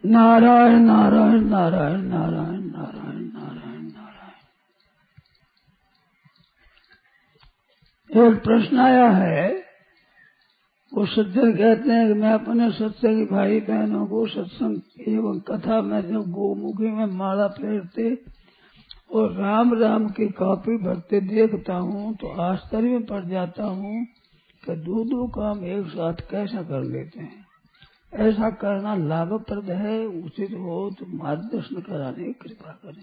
नारायण नारायण नारायण नारायण नारायण नारायण नारायण। एक प्रश्न आया है, वो सज्जन कहते हैं कि मैं अपने सत्संगी भाई बहनों को सत्संग एवं कथा में जब गोमुखी में माला फेरते और राम राम की कॉपी भरते देखता हूँ तो आश्चर्य में पड़ जाता हूँ कि दो काम एक साथ कैसा कर लेते हैं। ऐसा करना लाभप्रद है? उचित हो तो मार्गदर्शन कराने की कृपा करें।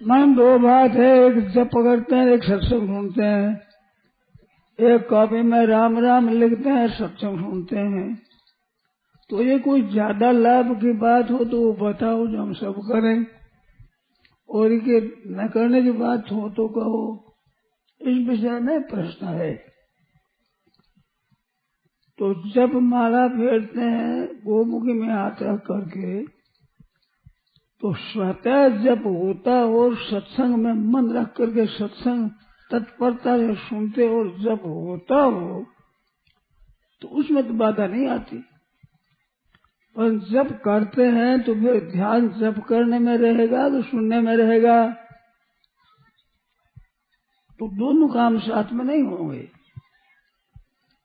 मन दो बात है, एक जप करते हैं, एक सत्संग सुनते हैं। एक कॉपी में राम राम लिखते हैं, सत्संग सुनते हैं। तो ये कोई ज्यादा लाभ की बात हो तो वो बताओ जो हम सब करें, और ये न करने की बात हो तो कहो। इस विषय में प्रश्न है। तो जब माला फेरते हैं गोमुखी में हाथ रख करके तो स्वतः जब होता और सत्संग में मन रख करके सत्संग तत्परता से सुनते और जब होता हो तो उसमें तो बाधा नहीं आती। पर जब करते हैं तो फिर ध्यान जप करने में रहेगा तो सुनने में रहेगा, तो दोनों काम साथ में नहीं होंगे।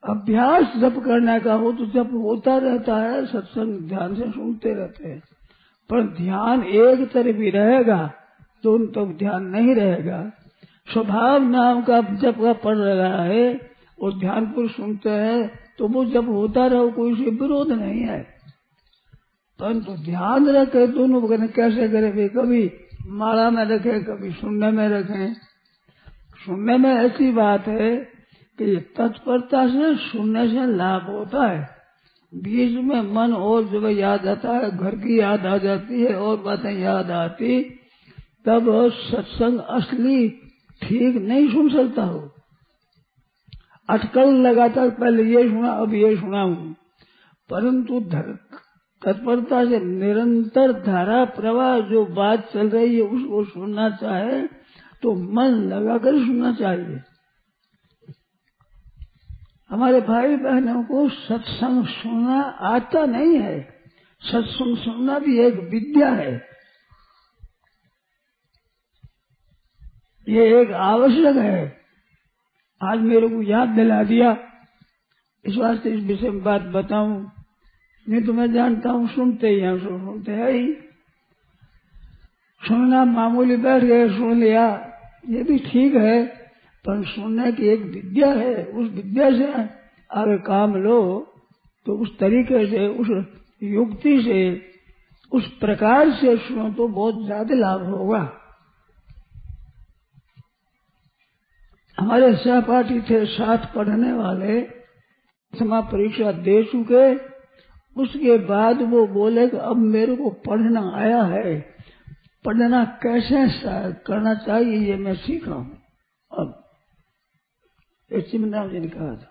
अभ्यास जप करने का हो तो जप होता रहता है, सत्संग ध्यान से सुनते रहते हैं, पर ध्यान एक तरफ ही रहेगा, दोनों तक ध्यान नहीं रहेगा। स्वभाव नाम का जप का पढ़ रहा है और ध्यान पर सुनते हैं तो वो जब होता रहो, कोई से विरोध नहीं है। परंतु ध्यान रखे दोनों कैसे करे, कभी माला में रखे कभी सुनने में रखे। सुनने में ऐसी बात है कि तत्परता से सुनने से लाभ होता है, बीच में मन और जब याद आता है, घर की याद आ जाती है और बातें याद आती, तब सत्संग असली ठीक नहीं सुन सकता हो। अटकल लगातार पहले ये सुना अब ये सुना हूँ, परंतु तत्परता से निरंतर धारा प्रवाह जो बात चल रही है उसको सुनना चाहे तो मन लगाकर सुनना चाहिए। हमारे भाई बहनों को सत्संग सुनना आता नहीं है। सत्संग सुनना भी एक विद्या है, ये एक आवश्यक है। आज मेरे को याद दिला दिया, इस वास्ते इस विषय में बात बताऊं, नहीं तो मैं जानता हूँ सुनते ही हैं, सुनते हैं ही। सुनना मामूली बैठ गए सुन लिया, ये भी ठीक है, पर सुनने की एक विद्या है। उस विद्या से अगर काम लो तो उस तरीके से, उस युक्ति से, उस प्रकार से सुनो तो बहुत ज्यादा लाभ होगा। हमारे सहपाठी थे, साथ पढ़ने वाले, क्षमा परीक्षा दे चुके, उसके बाद वो बोले कि अब मेरे को पढ़ना आया है, पढ़ना कैसे करना चाहिए ये मैं सीखा हूँ। अब चिमनाम जी ने कहा था,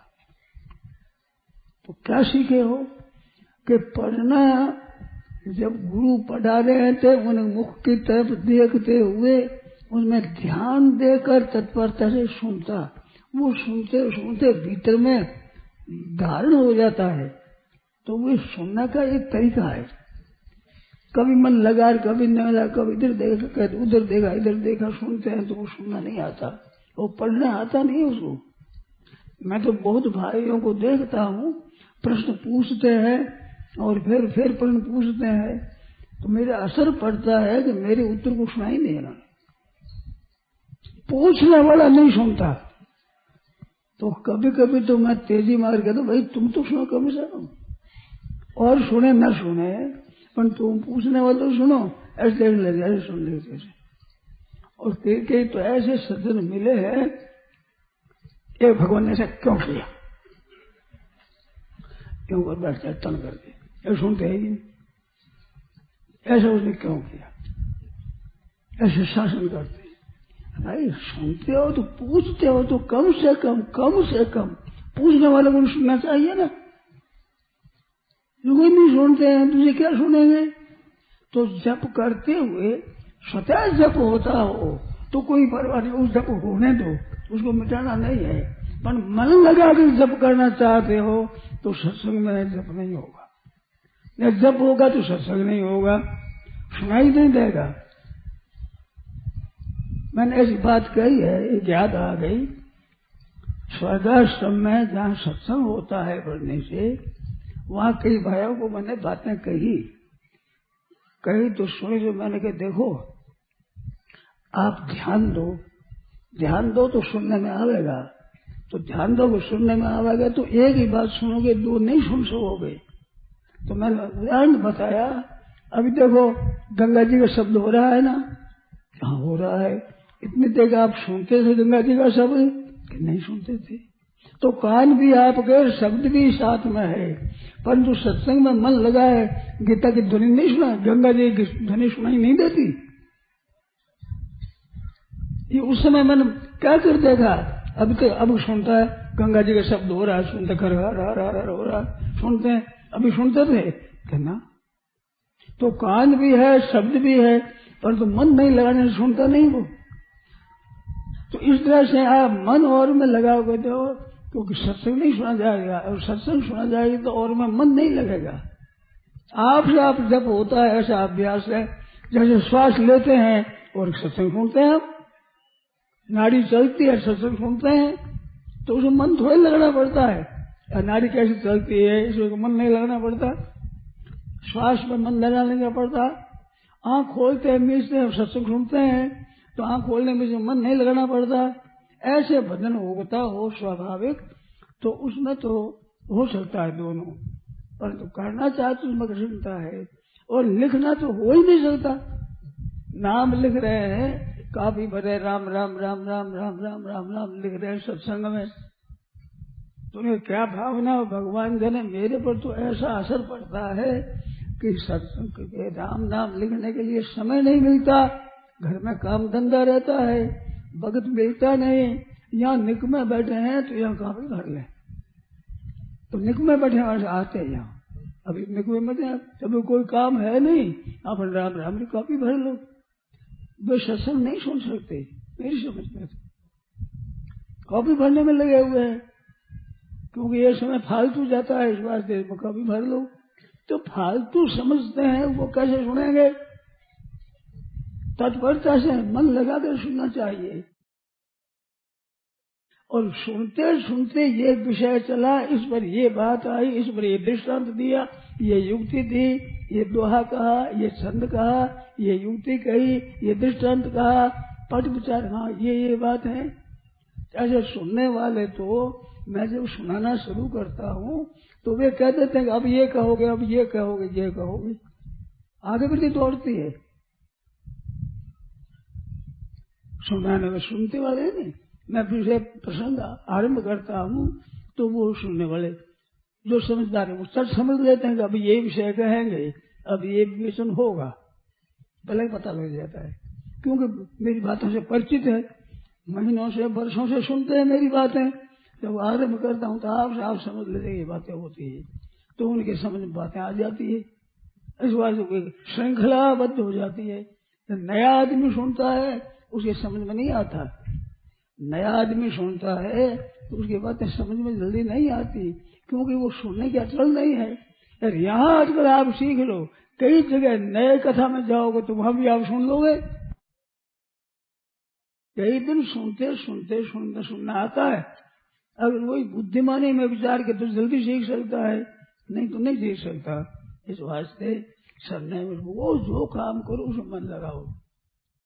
तो क्या सीखे हो कि पढ़ना जब गुरु पढ़ा रहे थे उन मुख की तरफ देखते हुए उनमें ध्यान देकर तत्परता से सुनता, वो सुनते सुनते भीतर में धारण हो जाता है। तो वो सुनने का एक तरीका है। कभी मन लगा कभी न लगा, कभी इधर देखा उधर देखा, इधर देखा, सुनते हैं तो वो सुनना नहीं आता, वो पढ़ना आता नहीं उसको। मैं तो बहुत भाइयों को देखता हूँ, प्रश्न पूछते हैं और फिर प्रश्न पूछते हैं तो मेरा असर पड़ता है कि मेरे उत्तर को सुनाई नहीं देना, पूछने वाला नहीं सुनता। तो कभी कभी तो मैं तेजी मार के तो भाई तुम तो सुनो कभी से, और सुने न सुने पर तुम पूछने वाले तो सुनो, ऐसे लगे ऐसे सुन लेते। और कई तो ऐसे सज्जन मिले हैं, ये भगवान ने ऐसा क्यों किया, क्यों कर बैठता है तन करके, ये सुनते ही नहीं, ऐसा उसने क्यों किया, ऐसे शासन करते। भाई सुनते हो तो पूछते हो तो कम से कम पूछने वाले को सुनना चाहिए ना। जो कोई नहीं सुनते हैं तुझे क्या सुनेंगे। तो जप करते हुए स्वतः जप होता हो तो कोई परवाह नहीं, उस जप होने दो, उसको मिटाना नहीं है। पर मन लगा कर जप करना चाहते हो तो सत्संग में जप नहीं होगा, नहीं जप होगा तो सत्संग नहीं होगा, सुनाई नहीं देगा। मैंने ऐसी बात कही है, एक याद आ गई। स्वर्गाश्रम में जहाँ सत्संग होता है पढ़ने से, वहाँ कई भाइयों को मैंने बातें कही तो सुनी। जो मैंने कहा देखो आप ध्यान दो तो सुनने में आवेगा, तो ध्यान दो सुनने में आवेगा तो एक ही बात सुनोगे, दो नहीं सुन सकोगे। तो मैंने उदाहरण बताया, अभी देखो गंगा जी का शब्द हो रहा है ना, हाँ हो रहा है। इतनी देर आप सुनते थे गंगा जी का शब्द कि नहीं सुनते थे? तो कान भी आपके, शब्द भी साथ में है, परंतु सत्संग में मन लगा है, गीता की ध्वनि नहीं सुना, गंगा जी की ध्वनि सुनाई नहीं देती। ये उस समय मैंने क्या कर देखा, अभी तो अब सुनता है गंगा जी का शब्द हो रहा है, सुनते कर हो रहा सुनते हैं, अभी सुनते थे कहना। तो कान भी है, शब्द भी है, परंतु मन नहीं लगाने से सुनता नहीं वो। तो इस तरह से आप मन और में लगाओगे तो, क्योंकि सत्संग नहीं सुना जाएगा, और सत्संग सुना जाएगा तो और में मन नहीं लगेगा। आप जब होता है ऐसा अभ्यास है, जैसे श्वास लेते हैं और सत्संग सुनते हैं, आप नाड़ी चलती है सत्संग सुनते हैं, तो उसमें मन थोड़ा लगना पड़ता है। नाड़ी कैसे चलती है इसमें मन नहीं लगना पड़ता, श्वास में मन लगाने का पड़ता। आँख खोलते हैं, मीचते हैं, सत्संग सुनते हैं, तो आँख खोलने में मन नहीं लगाना पड़ता। ऐसे भजन होता हो स्वाभाविक, तो उसमें तो हो सकता है दोनों, परंतु करना चाहे तो उसमें कठिनता है। और लिखना तो हो ही नहीं सकता। नाम लिख रहे हैं, काफी भरे राम राम राम राम राम राम राम राम लिख रहे हैं सत्संग में, तुम्हें क्या भावना हो भगवान जाने। मेरे पर तो ऐसा असर पड़ता है कि सत्संग के राम नाम लिखने के लिए समय नहीं मिलता, घर में काम धंधा रहता है, वक्त मिलता नहीं। यहाँ निक में बैठे हैं तो यहाँ काफी भर लें, तो निक में बैठे आते हैं यहाँ, अभी निक में बैठे तभी कोई काम है नहीं, आप राम राम की काफी भर लो। वे सत्संग नहीं सुन सकते मेरी समझ में, कॉपी भरने में लगे हुए हैं, क्योंकि ये समय फालतू जाता है, इस वास्ते कॉपी भर लो। तो फालतू समझते हैं, वो कैसे सुनेंगे? तत्परता से मन लगाकर सुनना चाहिए। और सुनते सुनते ये विषय चला, इस पर ये बात आई, इस पर ये दृष्टांत दिया, ये युक्ति दी, ये दोहा कहा, ये छंद कहा, ये युक्ति कही, ये दृष्टांत कहा, पट विचार, हाँ ये बात है। ऐसे सुनने वाले तो मैं जब सुनाना शुरू करता हूँ तो वे कह देते हैं अब ये कहोगे, अब ये कहोगे, ये कहोगे, आगे बढ़ती दौड़ती है। सुनाने में सुनते वाले नहीं, मैं फिर से प्रसंग आरंभ करता हूँ तो वो सुनने वाले जो समझदार है वो सच समझ लेते हैं कि अब ये विषय कहेंगे, अब ये विवेचन होगा, पहले पता लग जाता है, क्योंकि मेरी बातों से परिचित है, महीनों से वर्षों से सुनते हैं मेरी बातें। जब आरंभ करता हूँ तो आप समझ लेते ये बातें होती है, तो उनके समझ में बातें आ जाती है, इस बात से श्रृंखलाबद्ध हो जाती है। नया आदमी सुनता है उसके समझ में नहीं आता, नया आदमी सुनता है तो उसकी बातें समझ में जल्दी नहीं आती, क्योंकि वो सुनने की अटल नहीं है। यार यहाँ आजकल आप सीख लो, कई जगह नए कथा में जाओगे तो वहां भी आप सुन लोगे, कई दिन सुनते सुनते सुनना आता है। अगर वही बुद्धिमानी में विचार के तो जल्दी सीख सकता है, नहीं तो नहीं सीख सकता। इस वास्ते सरने में वो जो काम करो उसमें मन लगाओ।